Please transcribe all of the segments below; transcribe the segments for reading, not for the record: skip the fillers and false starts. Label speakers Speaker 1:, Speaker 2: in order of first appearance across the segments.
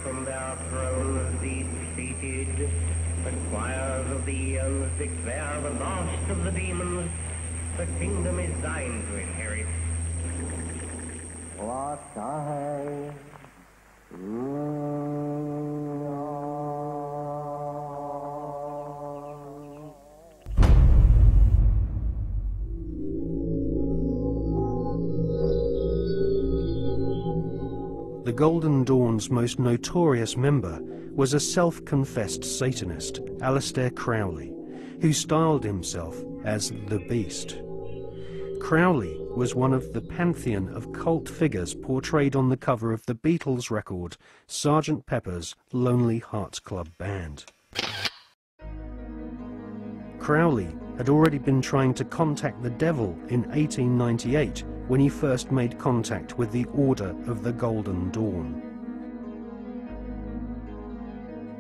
Speaker 1: From their thrones deep-seated, the choirs of the eons declare the last of the demons, the kingdom is thine to inherit. What I
Speaker 2: The Golden Dawn's most notorious member was a self-confessed Satanist, Aleister Crowley, who styled himself as the Beast. Crowley was one of the pantheon of cult figures portrayed on the cover of the Beatles record Sgt. Pepper's Lonely Hearts Club Band. Crowley had already been trying to contact the devil in 1898 when he first made contact with the Order of the Golden Dawn.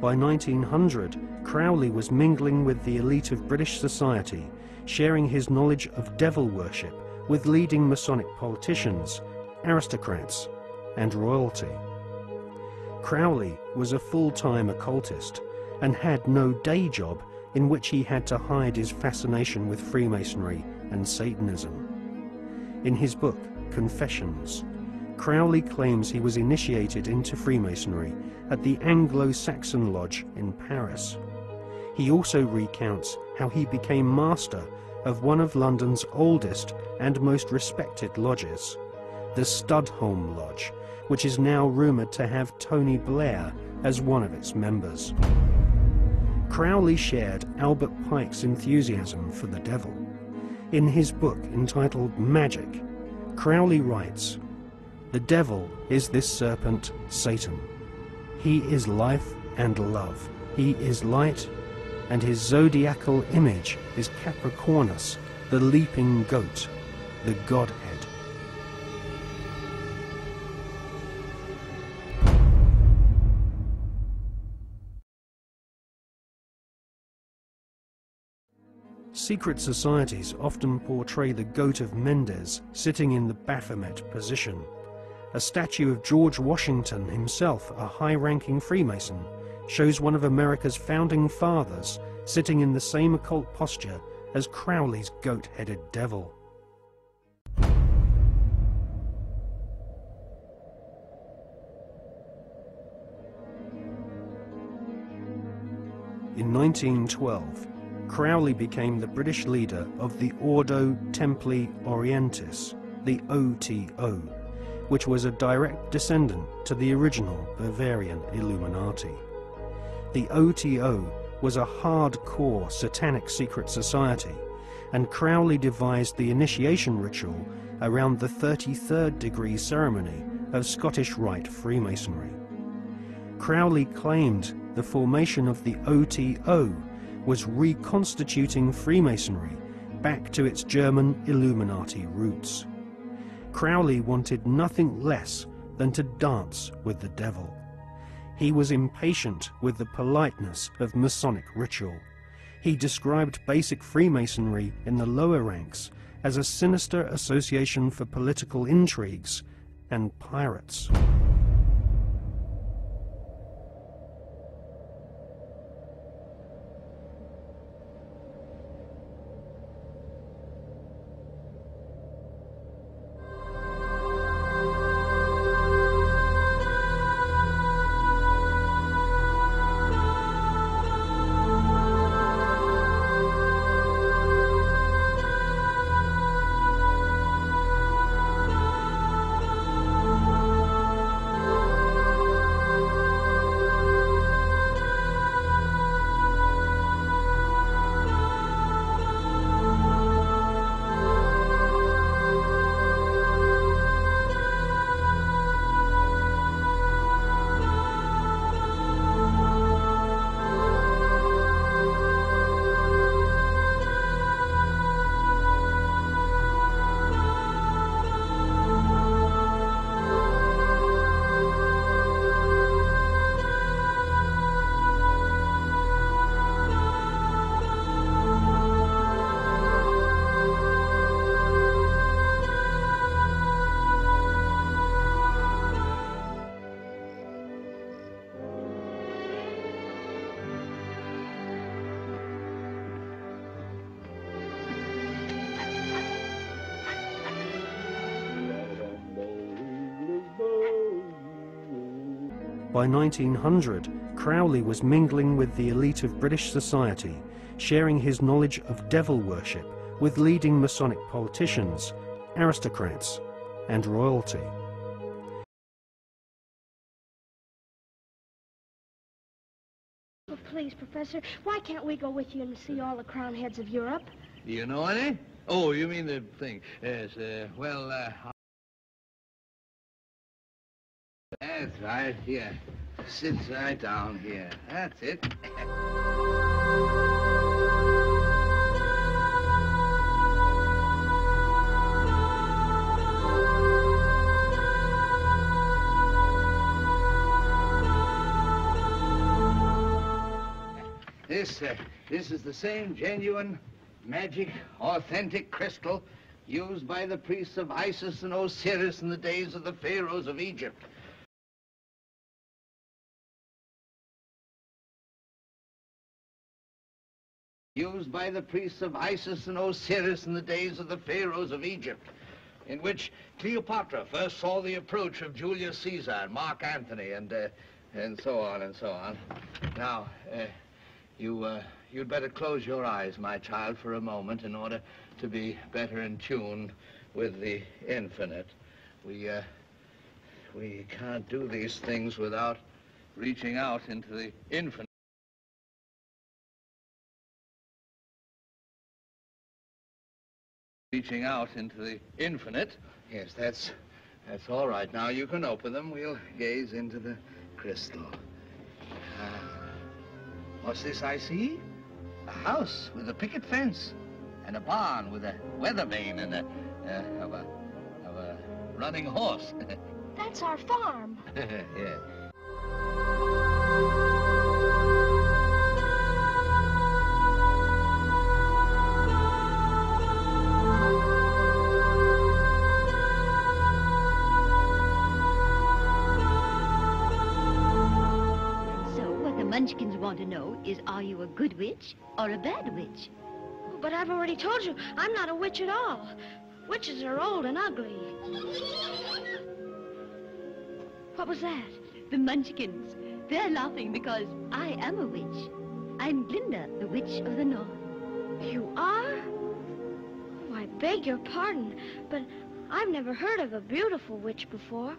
Speaker 2: By 1900, Crowley was mingling with the elite of British society, sharing his knowledge of devil worship with leading Masonic politicians, aristocrats, and royalty. Crowley was a full-time occultist and had no day job in which he had to hide his fascination with Freemasonry and Satanism. In his book, Confessions, Crowley claims he was initiated into Freemasonry at the Anglo-Saxon Lodge in Paris. He also recounts how he became master of one of London's oldest and most respected lodges, the Studholme Lodge, which is now rumoured to have Tony Blair as one of its members. Crowley shared Albert Pike's enthusiasm for the devil. In his book entitled Magic, Crowley writes, "The devil is this serpent, Satan. He is life and love. He is light, and his zodiacal image is Capricornus, the leaping goat, the Godhead." Secret societies often portray the Goat of Mendes sitting in the Baphomet position. A statue of George Washington himself, a high-ranking Freemason, shows one of America's founding fathers sitting in the same occult posture as Crowley's goat-headed devil. In 1912, Crowley became the British leader of the Ordo Templi Orientis, the OTO, which was a direct descendant to the original Bavarian Illuminati. The OTO was a hardcore satanic secret society, and Crowley devised the initiation ritual around the 33rd degree ceremony of Scottish Rite Freemasonry. Crowley claimed the formation of the OTO was reconstituting Freemasonry back to its German Illuminati roots. Crowley wanted nothing less than to dance with the devil. He was impatient with the politeness of Masonic ritual. He described basic Freemasonry in the lower ranks as a sinister association for political intrigues and pirates. By 1900, Crowley was mingling with the elite of British society, sharing his knowledge of devil worship with leading Masonic politicians, aristocrats, and royalty.
Speaker 3: Oh, please, Professor, why can't we go with you and see all the crown heads of Europe?
Speaker 4: Do you know any? Oh, you mean the thing. Yes, that's right, here. Sit right down here. That's it. This is the same genuine, magic, authentic crystal used by the priests of Isis and Osiris in the days of the pharaohs of Egypt. Used by the priests of Isis and Osiris in the days of the pharaohs of Egypt, in which Cleopatra first saw the approach of Julius Caesar and Mark Antony and so on and so on. Now, you'd better close your eyes, my child, for a moment in order to be better in tune with the infinite. We can't do these things without reaching out into the infinite. Reaching out into the infinite. Yes, that's all right. Now you can open them. We'll gaze into the crystal. What's this I see? A house with a picket fence, and a barn with a weather vane and a running horse.
Speaker 3: That's our farm.
Speaker 4: Yeah.
Speaker 5: Munchkins want to know is, are you a good witch or a bad witch?
Speaker 3: But I've already told you, I'm not a witch at all. Witches are old and ugly. What was that?
Speaker 5: The Munchkins. They're laughing because I am a witch. I'm Glinda, the Witch of the North.
Speaker 3: You are? Oh, I beg your pardon, but I've never heard of a beautiful witch before.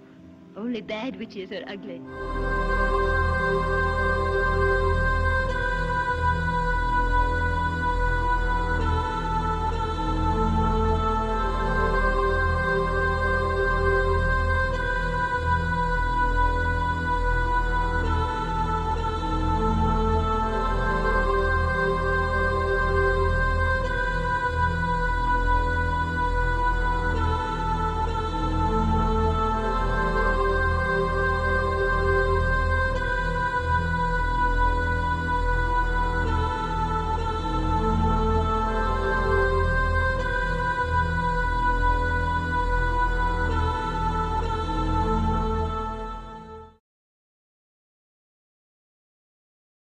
Speaker 5: Only bad witches are ugly.